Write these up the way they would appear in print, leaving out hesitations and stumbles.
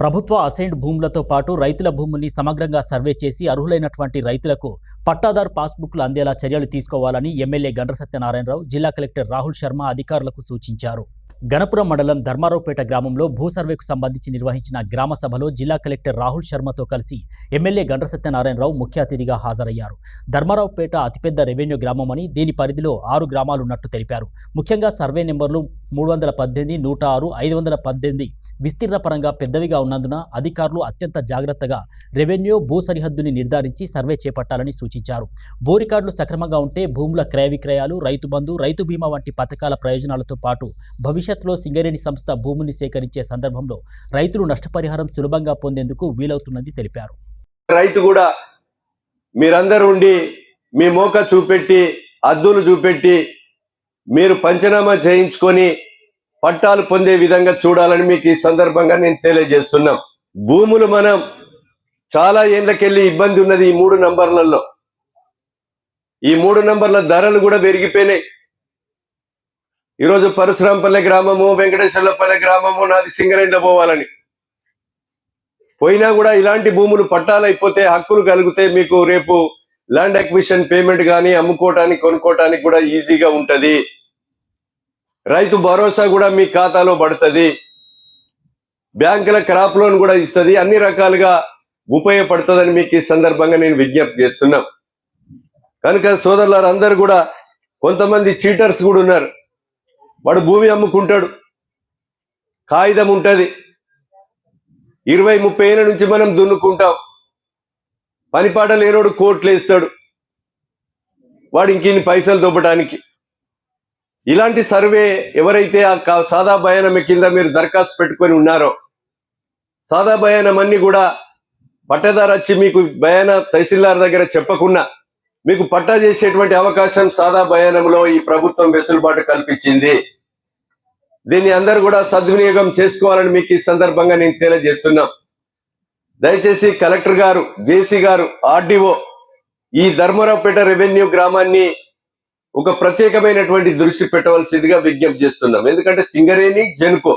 ప్రభుత్వ అసైన్డ్ భూములతో పాటు రైతుల భూముల్ని సమగ్రంగా సర్వే చేసి అర్హులైనటువంటి రైతులకు పట్టాదారు పాస్బుక్లు అందేలా చర్యలు తీసుకోవాలని ఎమ్మెల్యే గండ్ర సత్యనారాయణరావు జిల్లా కలెక్టర్ రాహుల్ శర్మ అధికారులకు సూచించారు. గణపురం మండలం ధర్మారావుపేట గ్రామంలో భూ సర్వేకు సంబంధించి నిర్వహించిన గ్రామ సభలో జిల్లా కలెక్టర్ రాహుల్ శర్మతో కలిసి ఎమ్మెల్యే గండ్ర సత్యనారాయణరావు ముఖ్య అతిథిగా హాజరయ్యారు. ధర్మారావుపేట అతిపెద్ద రెవెన్యూ గ్రామమని దీని పరిధిలో 6 గ్రామాలున్నట్టు తెలిపారు. ముఖ్యంగా సర్వే నెంబర్లు 318, 106, 518 విస్తీర్ణ పరంగా పెద్దవిగా ఉన్నందున అధికారులు అత్యంత జాగ్రత్తగా రెవెన్యూ భూ సరిహద్దుని నిర్ధారించి సర్వే చేపట్టాలని సూచించారు. భూ రికార్డులు సక్రమంగా ఉంటే భూముల క్రయ విక్రయాలు, రైతు బంధు, రైతు బీమా వంటి పథకాల ప్రయోజనాలతో పాటు భవిష్యత్తులో సింగరేణి సంస్థ భూముల్ని సేకరించే సందర్భంలో రైతులు నష్టపరిహారం సులభంగా పొందేందుకు వీలవుతుందని తెలిపారు. రైతు కూడా మీరందరూ ఉండి మీ మోక చూపెట్టి అద్దులు చూపెట్టి మీరు పంచనామా చేయించుకొని పట్టాలు పొందే విధంగా చూడాలని మీకు ఈ సందర్భంగా నేను తెలియజేస్తున్నాం. భూములు మనం చాలా ఏళ్లకెళ్ళి ఇబ్బంది ఉన్నది. ఈ 3 నంబర్లలో ఈ 3 నంబర్ల ధరలు కూడా పెరిగిపోయినాయి. ఈరోజు పరశురాంపల్లె గ్రామము, వెంకటేశ్వర్లపల్లె గ్రామము నాది సింగరేణిలో పోవాలని పోయినా కూడా ఇలాంటి భూములు పట్టాలైపోతే హక్కులు కలిగితే మీకు రేపు ల్యాండ్ అక్విజిషన్ పేమెంట్ కానీ అమ్ముకోవటానికి కొనుక్కోవటానికి కూడా ఈజీగా ఉంటది. రైతు భరోసా కూడా మీ ఖాతాలో పడుతుంది. బ్యాంకుల క్రాప్ లోన్ కూడా ఇస్తుంది. అన్ని రకాలుగా ఉపయోగపడుతుందని మీకు ఈ సందర్భంగా నేను విజ్ఞప్తి చేస్తున్నా. కనుక సోదరులందరూ కూడా కొంతమంది చీటర్స్ కూడా ఉన్నారు. వాడు భూమి అమ్ముకుంటాడు, కాగితం ఉంటుంది, 20-30 ఏళ్ళ నుంచి మనం దున్నుకుంటాం. పనిపాట లేనోడు కోట్లు వేస్తాడు వాడు ఇంకిన్ని పైసలు దొబ్బడానికి. ఇలాంటి సర్వే ఎవరైతే ఆ సాదా బయానం కింద మీరు దరఖాస్తు పెట్టుకొని ఉన్నారో, సాదా బయానం అన్ని కూడా పట్టదారు వచ్చి మీకు బయాన తహసీల్దార్ దగ్గర చెప్పకుండా మీకు పట్టా చేసేటువంటి అవకాశం సాదా బయానంలో ఈ ప్రభుత్వం వెసులుబాటు కల్పించింది. దీన్ని అందరూ కూడా సద్వినియోగం చేసుకోవాలని మీకు ఈ సందర్భంగా నేను తెలియజేస్తున్నా. దయచేసి కలెక్టర్ గారు, జేసీ గారు, ఆర్డీఓ ఈ ధర్మారావుపేట రెవెన్యూ గ్రామాన్ని ఒక ప్రత్యేకమైనటువంటి దృష్టి పెట్టవలసిందిగా విజ్ఞప్తి చేస్తున్నాం. ఎందుకంటే సింగరేణి, జెన్కో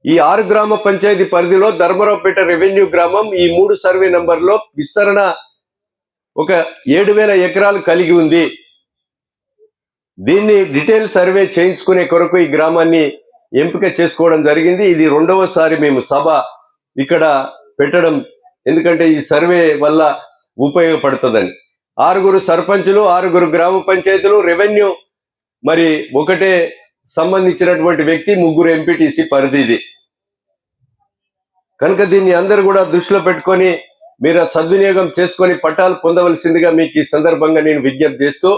ఈ 6 గ్రామ పంచాయతీ పరిధిలో ధర్మారావుపేట రెవెన్యూ గ్రామం ఈ 3 సర్వే నంబర్లో విస్తరణ ఒక 7,000 ఎకరాలు కలిగి ఉంది. దీన్ని డీటెయిల్ సర్వే చేయించుకునే కొరకు ఈ గ్రామాన్ని ఎంపిక చేసుకోవడం జరిగింది. ఇది 2వసారి మేము సభ ఇక్కడ పెట్టడం. ఎందుకంటే ఈ సర్వే వల్ల ఉపయోగపడుతుందని 6 సర్పంచులు, 6 గ్రామ పంచాయతీలు, రెవెన్యూ మరి ఒకటే సంబంధించినటువంటి వ్యక్తి, 3 ఎంపీటీసీ పరిధిది. కనుక దీన్ని అందరూ కూడా దృష్టిలో పెట్టుకొని మీరు సద్వినియోగం చేసుకొని పట్టాలు పొందవలసిందిగా మీకు ఈ సందర్భంగా నేను విజ్ఞప్తి చేస్తూ